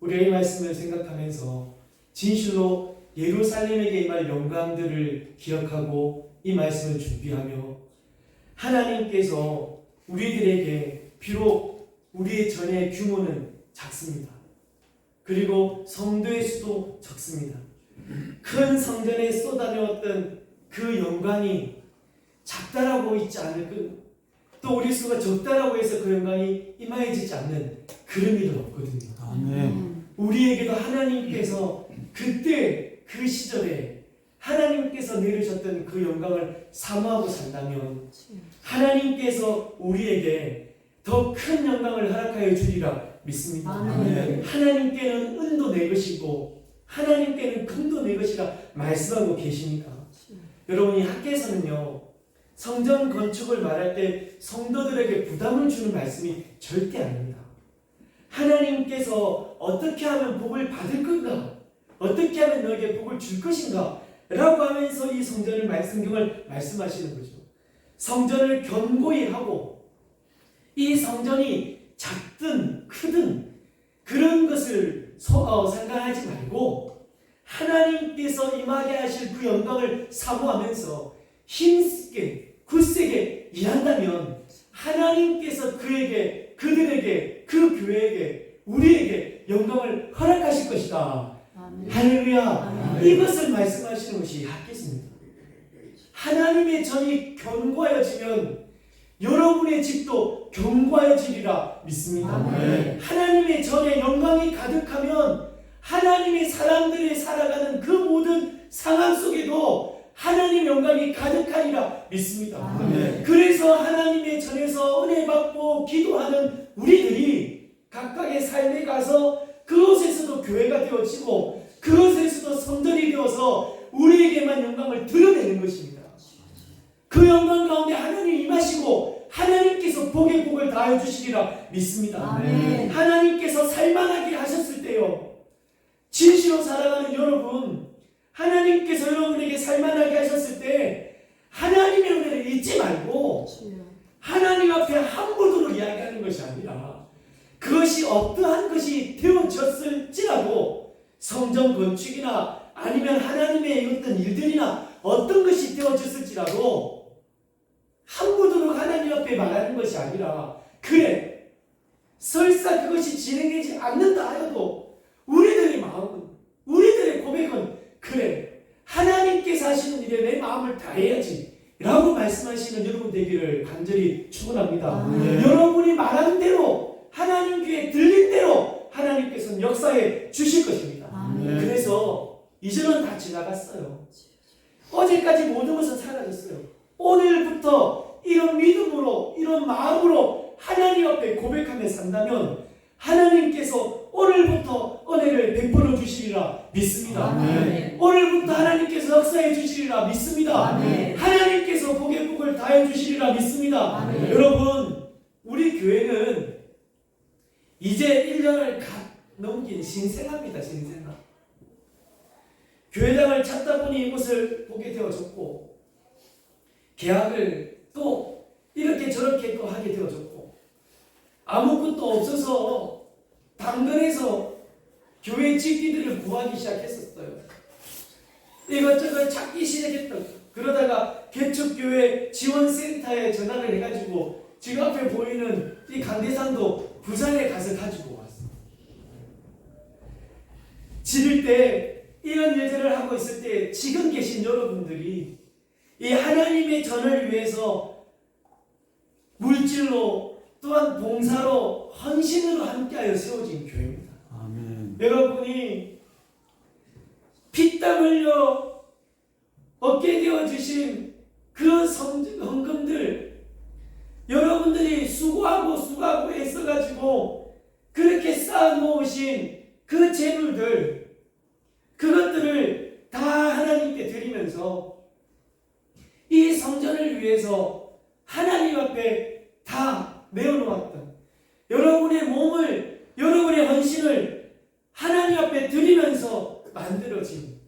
Speaker 1: 우리가 이 말씀을 생각하면서 진실로 예루살렘에게 임할 영광들을 기억하고 이 말씀을 준비하며 하나님께서 우리들에게 비록 우리의 전의 규모는 작습니다. 그리고 성도의 수도 적습니다. 큰 성전에 쏟아내었던 그 영광이 작다라고 있지 않을 또 우리 수가 적다라고 해서 그 영광이 임하여지지 않는 그런 일은 없거든요.
Speaker 3: 아멘.
Speaker 1: 우리에게도 하나님께서 그때 그 시절에 하나님께서 내리셨던 그 영광을 사모하고 산다면 하나님께서 우리에게 더 큰 영광을 허락하여 주리라 믿습니다.
Speaker 2: 아멘.
Speaker 1: 하나님께는 은도 내 것이고 하나님께는 금도 내 것이라 말씀하고 계시니까 여러분이 학교에서는요 성전 건축을 말할 때 성도들에게 부담을 주는 말씀이 절대 아닙니다. 하나님께서 어떻게 하면 복을 받을 건가? 어떻게 하면 너에게 복을 줄 것인가? 라고 하면서 이 성전을 성경을 말씀하시는 거죠. 성전을 견고히 하고 이 성전이 작든 크든 그런 것을 상관하지 말고 하나님께서 임하게 하실 그 영광을 사모하면서 힘있게 굳세게 일한다면 하나님께서 그에게 그들에게 그 교회에게 우리에게 영광을 허락하실 것이다.
Speaker 2: 아멘.
Speaker 1: 할렐루야.
Speaker 2: 아멘.
Speaker 1: 이것을 말씀하시는 것이 학교입니다. 하나님의 전이 견고하여지면 여러분의 집도 견고하여지리라 믿습니다.
Speaker 2: 아멘.
Speaker 1: 하나님의 전에 영광이 가득하면 하나님의 사람들이 살아가는 그 모든 상황 속에도 하나님의 영광이 가득하리라 믿습니다.
Speaker 2: 아멘.
Speaker 1: 그래서 하나님의 전에서 은혜 받고 기도하는 우리들이 각각의 삶에 가서 그곳에서도 교회가 되어지고 그곳에서도 성전이 되어서 우리에게만 영광을 드러내는 것입니다. 그 영광 가운데 하나님이 임하시고 하나님께서 복의 복을 다하여 주시리라 믿습니다.
Speaker 2: 아멘.
Speaker 1: 하나님께서 살만하게 하셨을 때요 진실로 살아가는 여러분, 하나님께서 여러분에게 살만하게 하셨을 때 하나님의 은혜를 잊지 말고 하나님 앞에 함부로 이야기하는 것이 아니라 그것이 어떠한 것이 되어졌을지라도 성전 건축이나 아니면 하나님의 어떤 일들이나 어떤 것이 되어졌을지라도 함부로 하나님 앞에 말하는 것이 아니라 그래 설사 그것이 진행되지 않는다 하여도 우리들의 마음은 우리들의 고백은 그래 하나님께서 하시는 일에 내 마음을 다해야지 라고 말씀하시는 여러분 되기를 간절히 축원합니다. 여러분이 말하는 대로 하나님 귀에 들린 대로 하나님께서는 역사해 주실 것입니다. 그래서 이제는 다 지나갔어요. 어제까지 모든 것은 사라졌어요. 오늘부터 이런 믿음으로 이런 마음으로 하나님 앞에 고백하며 산다면 하나님께서 오늘부터 은혜를 베풀어 주시리라 믿습니다. 오늘부터 하나님께서 역사해 주시리라 믿습니다. 하나님께서 복의 복을 다해 주시리라 믿습니다. 여러분 우리 교회는 이제 1년을 갓 넘긴 신생아입니다. 신생아. 교회당을 찾다 보니 이곳을 보게 되어졌고 계약을 또 이렇게 저렇게 또 하게 되어졌고 아무것도 없어서 당근에서 교회 집기들을 구하기 시작했었어요. 이것저것 찾기 시작했다. 그러다가 개척교회 지원센터에 전화를 해가지고 지금 앞에 보이는 이 강대상도 부산에 가서 가지고 왔어. 지을 때 이런 일들을 하고 있을 때 지금 계신 여러분들이 이 하나님의 전을 위해서 물질로 또한 봉사로 헌신으로 함께하여 세워진 교회입니다.
Speaker 3: 아멘.
Speaker 1: 여러분이 피땀 흘려 얻게 되어주신 그 헌금들 여러분들이 수고하고 애써가지고 그렇게 쌓아놓으신 그 재물들 그것들을 다 하나님께 드리면서 이 성전을 위해서 하나님 앞에 다 내어놓았던 여러분의 몸을 여러분의 헌신을 하나님 앞에 드리면서 만들어진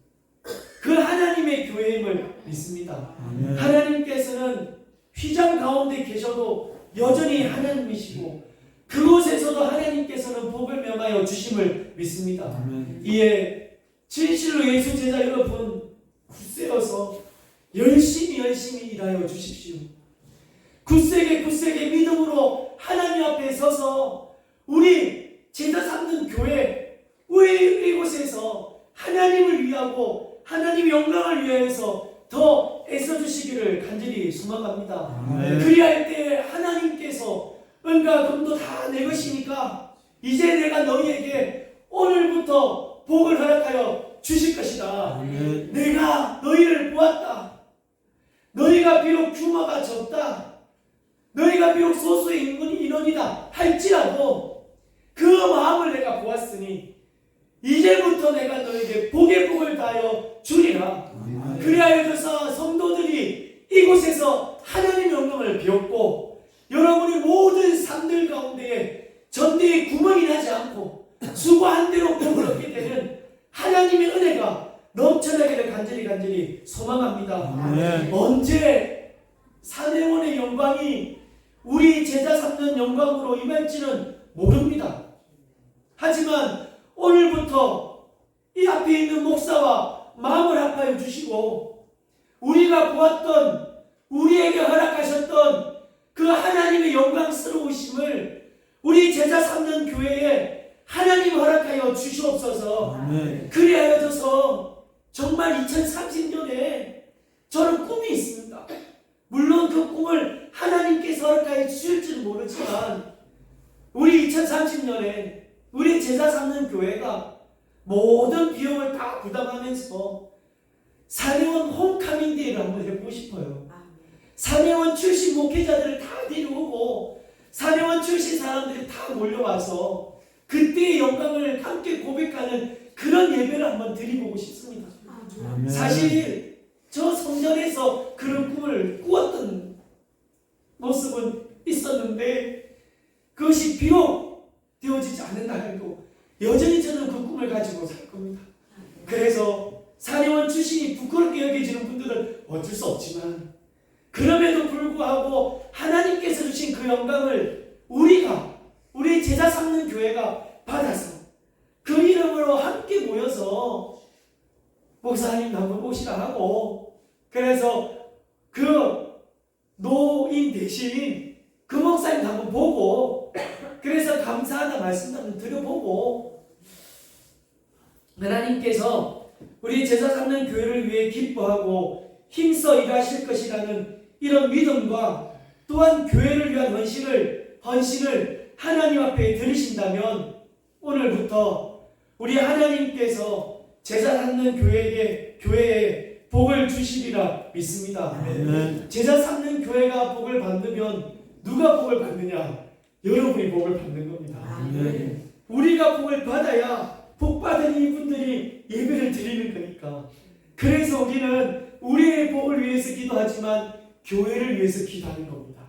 Speaker 1: 그 하나님의 교회임을 믿습니다.
Speaker 3: 아멘.
Speaker 1: 하나님께서는 휘장 가운데 계셔도 여전히 하나님이시고 그곳에서도 하나님께서는 복을 명하여 주심을 믿습니다.
Speaker 3: 아멘.
Speaker 1: 이에 진실로 예수 제자 여러분 굳세어서 열심히 일하여 주십시오. 굳세게 믿음으로 하나님 앞에 서서 우리 제자 삼는 교회 이곳에서 하나님을 위하고 하나님의 영광을 위해서 더 애써주시기를 간절히 소망합니다.
Speaker 3: 아멘.
Speaker 1: 그리할 때 하나님께서 은과 금도 다 내 것이니까 이제 내가 너희에게 오늘부터 복을 허락하여 주실 것이다.
Speaker 3: 아멘.
Speaker 1: 내가 너희를 보았다. 너희가 비록 규모가 적다. 너희가 비록 소수의 인원이다 할지라도 그 마음을 내가 보았으니 이제부터 내가 너에게 복의 복을 다하여 주리라.
Speaker 3: 아멘.
Speaker 1: 그리하여서 성도들이 이곳에서 하나님의 영광을 배웠고 여러분이 모든 삶들 가운데 전대에 구멍이 나지 않고 수고한 대로 복을 얻게 되는 하나님의 은혜가 넘쳐나기를 간절히 소망합니다.
Speaker 3: 아멘.
Speaker 1: 언제 사내원의 영광이 우리 제자 삼는 영광으로 임할지는 모릅니다. 하지만 오늘부터 이 앞에 있는 목사와 마음을 합하여 주시고 우리가 보았던 우리에게 허락하셨던 그 하나님의 영광스러우심을 우리 제자 삼는 교회에 하나님 허락하여 주시옵소서.
Speaker 3: 아멘.
Speaker 1: 그리하여져서 정말 2030년에 저는 꿈이 있습니다. 물론 그 꿈을 하나님께서 허락하여 주실지는 모르지만 우리 2030년에 우리 제자 삼는 교회가 모든 비용을 다 부담하면서 사내원 홈카밍 데이를 한번 해보고 싶어요. 사내원 출신 목회자들을 다 데려오고 사내원 출신 사람들이 다 몰려와서 그때의 영광을 함께 고백하는 그런 예배를 한번 드려보고 싶습니다.
Speaker 3: 아멘.
Speaker 1: 사실 저 성전에서 그런 꿈을 꾸었던 모습은 있었는데 그것이 비록 되어지지 않는다 해도 여전히 저는 그 꿈을 가지고 살 겁니다. 그래서 사내원 출신이 부끄럽게 여겨지는 분들은 어쩔 수 없지만 그럼에도 불구하고 하나님께서 주신 그 영광을 우리 제자 삼는 교회가 받아서 그 이름으로 함께 모여서 목사님 한번 오시라 하고, 그래서 그 노인 대신 그 목사님 한번 보고, 그래서 감사하다 말씀 한번 들어보고, 하나님께서 우리 제사 삼는 교회를 위해 기뻐하고 힘써 일하실 것이라는 이런 믿음과 또한 교회를 위한 헌신을 하나님 앞에 드리신다면 오늘부터 우리 하나님께서 제사 삼는 교회에 복을 주시리라 믿습니다. 제사 삼는 교회가 복을 받으면 누가 복을 받느냐? 여러분이 복을 받는 겁니다. 우리가 복을 받아야 복 받은 이분들이 예배를 드리는 거니까. 그래서 우리는 우리의 복을 위해서 기도하지만 교회를 위해서 기도하는 겁니다.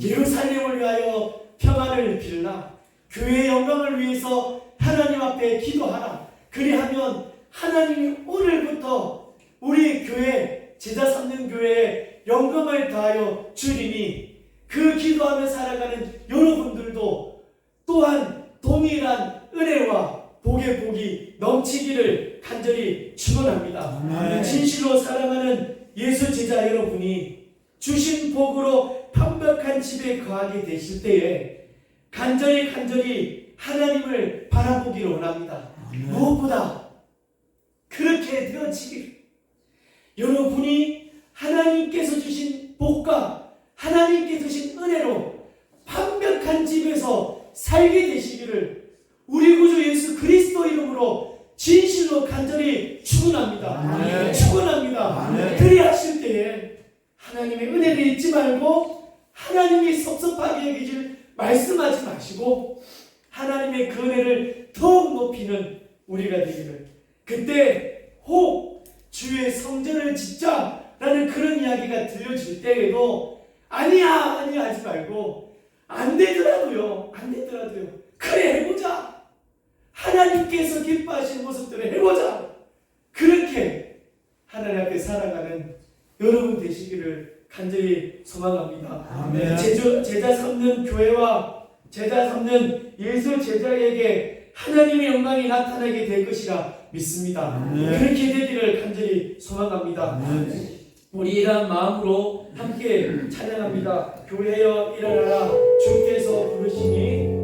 Speaker 1: 예루살렘을 위하여 평안을 빌라. 교회의 영광을 위해서 하나님 앞에 기도하라. 그리하면 하나님이 오늘부터 우리 교회, 제자 삼는 교회에 영광을 다하여 주리니, 그 기도하며 살아가는 여러분들도 또한 동일한 은혜와 복의 복이 넘치기를 간절히 축원합니다. 진실로 사랑하는 예수 제자 여러분이 주신 복으로 완벽한 집에 거하게 되실 때에 간절히 하나님을 바라보기를 원합니다. 무엇보다 그렇게 되어지길, 여러분이 하나님께서 주신 복과 하나님께서 주신 은혜로 완벽한 집에서 살게 되시기를 우리 구주 예수 그리스도 이름으로 진실로 간절히 축원합니다. 축원합니다. 그리하실 때에 하나님의 은혜를 잊지 말고 하나님이 섭섭하게 여기질 말씀하지 마시고 하나님의 그 은혜를 더욱 높이는 우리가 되기를, 그때 혹 주의 성전을 짓자라는 그런 이야기가 들려질 때에도 아니야 하지 말고 안 되더라도요 그래 해보자, 하나님께서 기뻐하시는 모습들을 해보자, 그렇게 하나님 앞에 살아가는 여러분 되시기를 간절히 소망합니다. 제자 삼는 교회와 제자 삼는 예수 제자에게 하나님의 영광이 나타나게 될 것이라 믿습니다. 그렇게 되기를 간절히 소망합니다. 우리 이러한 마음으로 함께 찬양합니다. 교회여 일어나라 주께서 부르시니.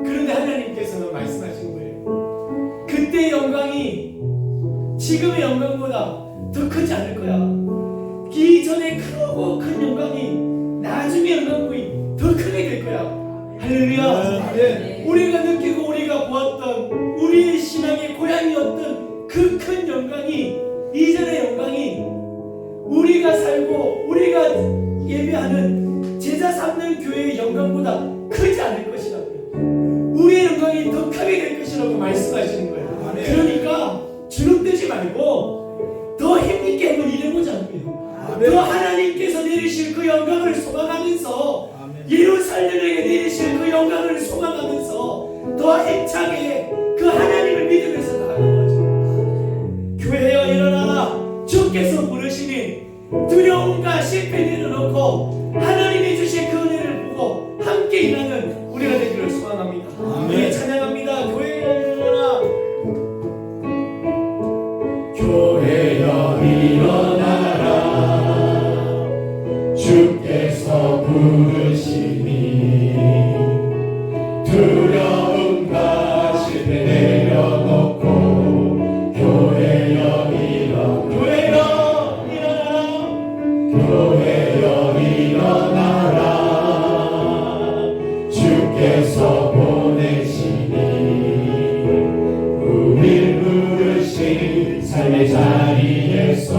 Speaker 1: 그런데 하나님께서는 말씀하신 거예요. 그때의 영광이 할렐루야.
Speaker 3: 네.
Speaker 1: 우리가 느끼고 우리가 보았던 우리의 신앙의 고향이었던 그 큰 영광이, 이전의 영광이 우리가 살고 우리가 예배하는 제자 삼는 교회의 영광보다 크지 않을 것이라고요. 우리의 영광이 더 크게 될 것이라고 말씀하시는 거예요. 그러니까 주눅들지 말고 더 힘있게 한번 일해보자고요. 더 하나님께서 내리실 그 영광을 소망하면서, 예루살렘에게 내리실 그 영광을 소망하면서 더 힘차게 그 하나님을 믿으면서 나아가죠. 교회여 일어나라. 주께서 부르시니 두려움과 실패 내려놓고 하나님이 주신 그 은혜를 보고 함께 일하는 우리가 되기를 소망합니다. 우리 찬양합니다. 교회여 일어나라.
Speaker 3: 교회여 일어나라. 주께서 부르시니 두려움과 실패 내려놓고 교회여 일어나라. 교회여 일어나라. 주께서 보내시니 우릴 부르신 삶의 자리에서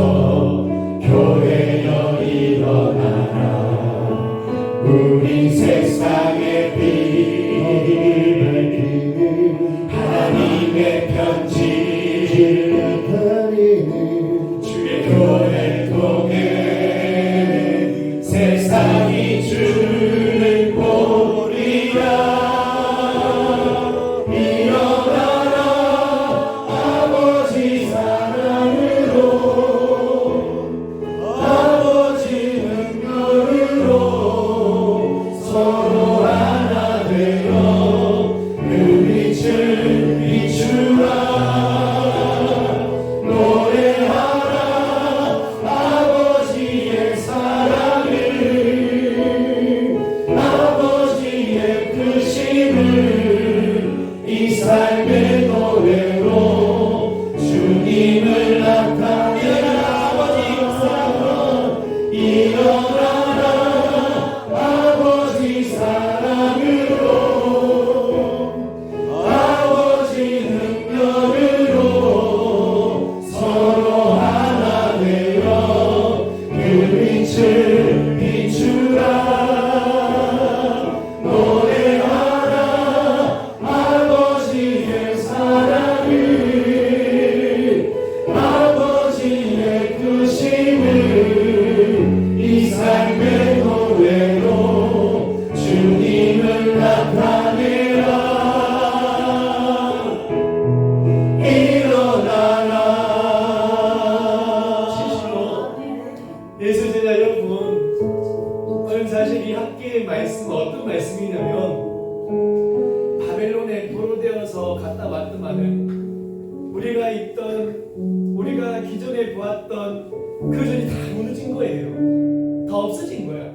Speaker 3: 교회여 일어나라. 우린 세상의 빛, 하나님의 편지, 주의 교회를 통해 세상이 주를 보리라. 일어나라. 아버지 사랑으로, 아버지 능력으로 서로 하나 되어 그 빛을 비추라. 노래하라. 아버지의 사랑을, 아버지의 크심을 이 삶의 노래로 주님을 나타내라. 아버지 사랑 일어나라. 아버지 사랑으로, 아버지 능력으로 서로 하나 되어 그 빛을 비추라. 노래하라. 아버지의 사랑을, 아버지의 크심을 이 삶의 노래로 주님을 나타내라. 일어나라.
Speaker 1: 진실로 예수제자 여러분, 오늘 사실 이 학계의 말씀은 어떤 말씀이냐면, 바벨론에 포로되어서 갔다 왔더만은 우리가 우리가 기존에 보았던 그 전이 다 무너진 거예요. 다 없어진 거야.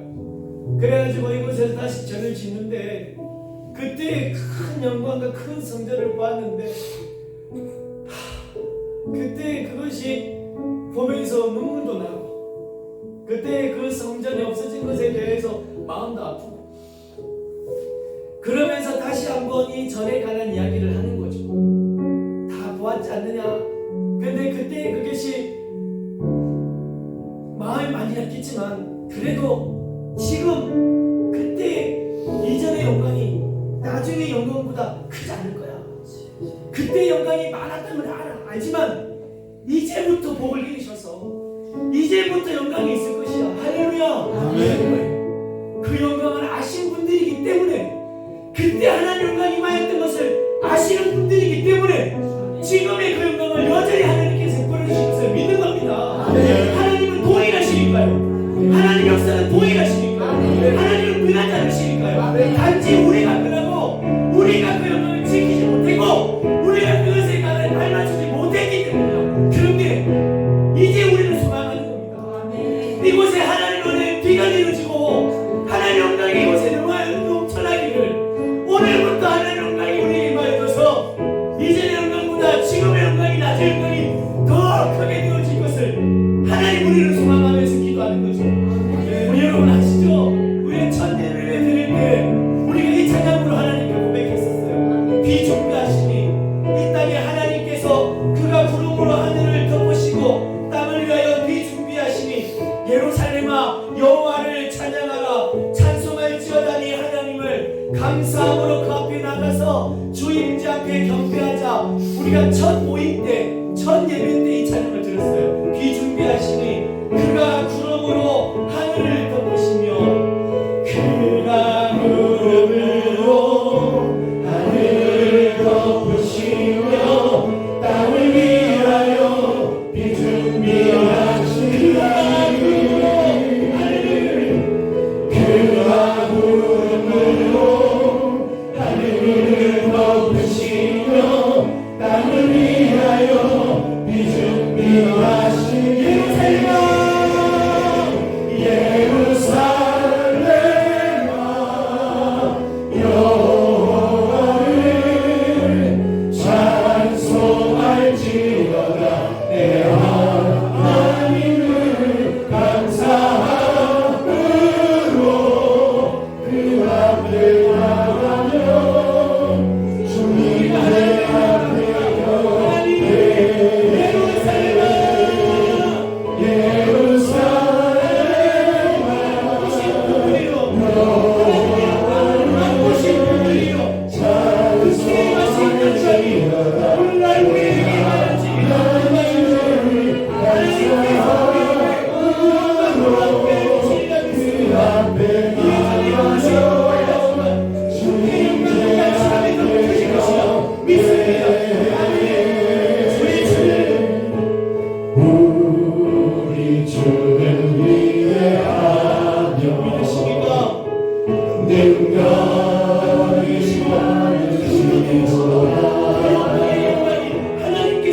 Speaker 1: 그래가지고 이곳에서 다시 전을 짓는데, 그때 큰 영광과 큰 성전을 보았는데, 그때 그것이 보면서 눈물도 나고, 그때 그 성전이 없어진 것에 대해서 마음도 아프고, 그러면서 다시 한번 이 전에 관한 이야기를 하는 거죠. 다 보았지 않느냐? 근데 그때 그것이 마음이 많이 아팠지만, 그래도 지금 그때 이전의 영광이 나중의 영광보다 크지 않을 거야. 그때 영광이 많았다면 알지만 이제부터 복을 내리셔서 이제부터 영광이 있을 것이야. 할렐루야. 그 영광을 아신 분들이기 때문에, 그때 하나님 영광이 임하였던 것을 아시는 분들이기 때문에 지금의 그 영광을 여전히 하나님께서 보여주신 것을 믿는 겁니다. 하나님은 동일하시니까요. 하나님 역사는 동일하시니까요. 하나님은 변하지 않으시니까요. 단지 우리가 변하고 우리가 그 영광을 지키지 못하고 우리가 그것에 관해 닮아주지 못했기 때문이에요. 그런데 이제 우리는 소망하는 겁니다. 이곳에 하나님 은혜의 비가 내려지고 하나님 영광이 이곳에 넘쳐나기를, 오늘부터 하나님 영광이 우리에게 임하여서 이전의 영광보다 지금의 영광이, 낮의 영광이 더 크게 되어질 것을 하나님 우리를 소망하면서 기도하는 거죠. 우리 여러분 아시죠? 우리가 첫 예배를 드릴 때 우리가 이 찬양으로 예루살렘아 여호와를 찬양하라. 찬송할지어다니 하나님을 감사함으로 그 앞에 나가서 주 임재 앞에 경배하자. 우리가 첫 모임 때, 첫 예배 때 이 찬양을 들었어요. 귀 준비하시니 그가 구름으로 하늘을 덮으시며
Speaker 3: 그가 구름으로 하늘을 덮으시며 땅을 위하여 비 준비하시니 그가 구름으로 하늘을 덮으시며 땅을 위하여 비 준비하시니 예루살렘아 여호와를 찬송할지어다. 내 하나님을 감사함으로 그 앞에 나가며 주님의 앞에 경배. 우리 주는 위대하며 능력이 많으시도다.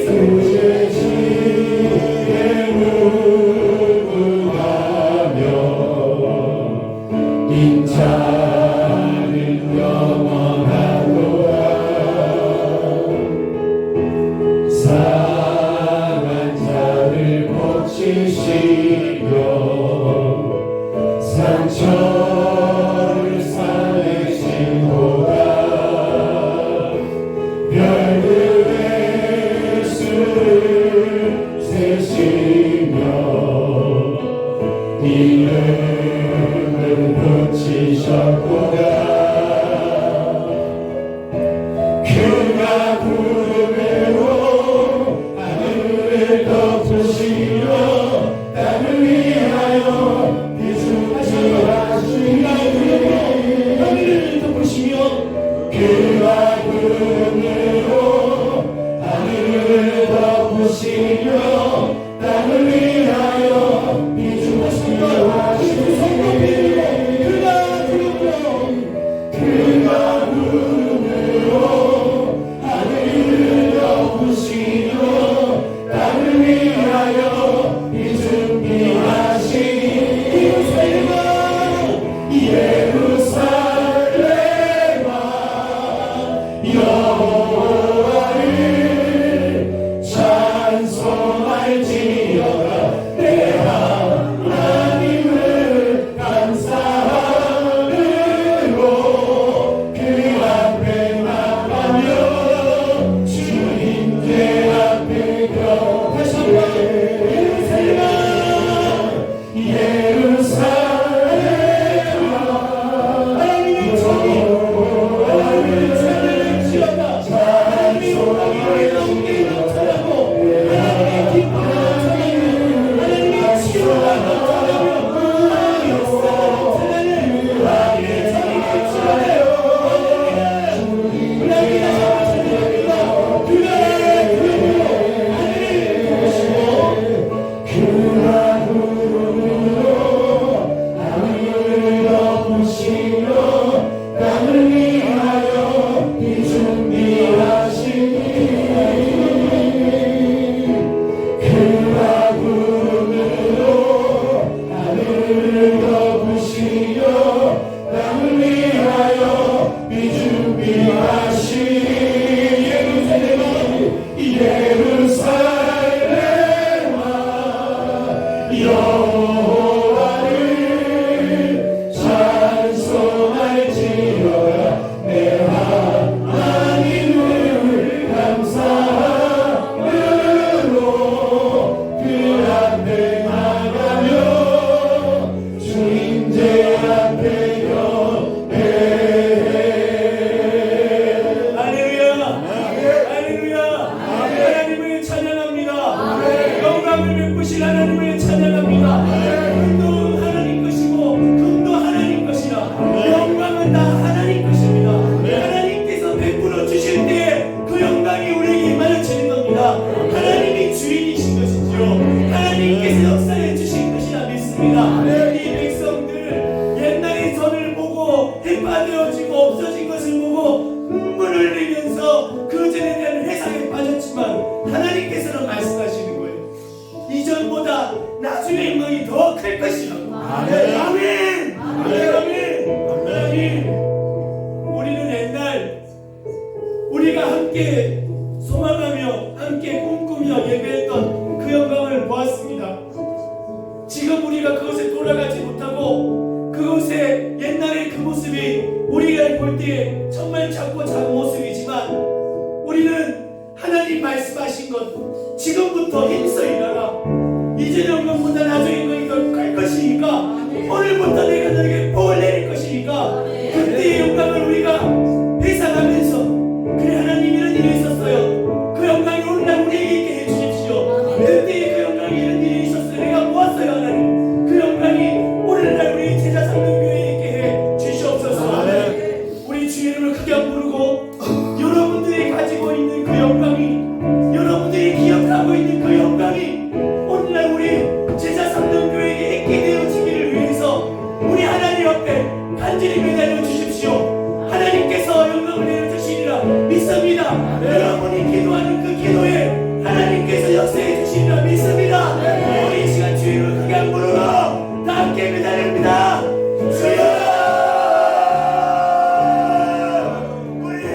Speaker 3: 그의 지혜 무궁하며 인자는 영원하도다. 상한 자를 고치시며 상처를 살리시도다. 별들의 수를 세시며 이름을 붙이셨도다. 그가 구름으로 하늘을 덮으시며 땅을 위하여 비 준비하시니 하늘을 덮으시며 그가 구름으로 하늘을 덮으시며 땅을 위하여 비 준비하시니 그가 구름으로
Speaker 1: 주십니다. 이 백성들 옛날의 전을 보고 헷갈려지고 없어진 것을 보고 눈물을 흘리면서 그 전에 대한 회상에 빠졌지만 하나님께서는 말씀하시는 거예요. 이전보다 나중의 영광이 더 클 것이라고. 아멘. 아멘. 아멘. 아멘. 우리는 옛날 우리가 함께 소망하며 함께 꿈꾸며 예배했던 그 영광을 보았습니다. 지금 우리가 그곳에 돌아가지 못하고 그곳에 옛날의 그 모습이 우리가 볼 때 정말 작고 작은 모습이지만 우리는 하나님 말씀하신 것 지금부터 힘써 일하라. 이전 영광보다 나중에 영광이 더 클 것이니까 오늘부터 내가 너에게 복을 내릴 것이니까 그때의 영광을 우리가 회상하면서 그래 하나님 이런 일이 있었어요. 그 영광이 오늘날 우리에게 있게 해주십시오. 그때의 그 영광이 이런 일이 있었어요. 내가 보았어요 하나님. 그 영광이 오늘날 우리 제자 삼는 교회에 있게 해 주시옵소서. 우리 주 이름을 크게 부르고 여러분들이 가지고 있는 그 영광이 여러분들이 기억하고 있는 그 영광이 오늘날 우리 제자 삼는 교회에 있게 되어지기를 위해서 우리 하나님 앞에 간절히 매달려 주십시오. 하나님께서 영광을 내려주시리라 믿습니다. 여러분이 기도하는 그 기도에 하나님께서 역사해 주시리라 믿습니다. 우리 이 시간 주님을 크게 부르러 다 함께 매달립니다.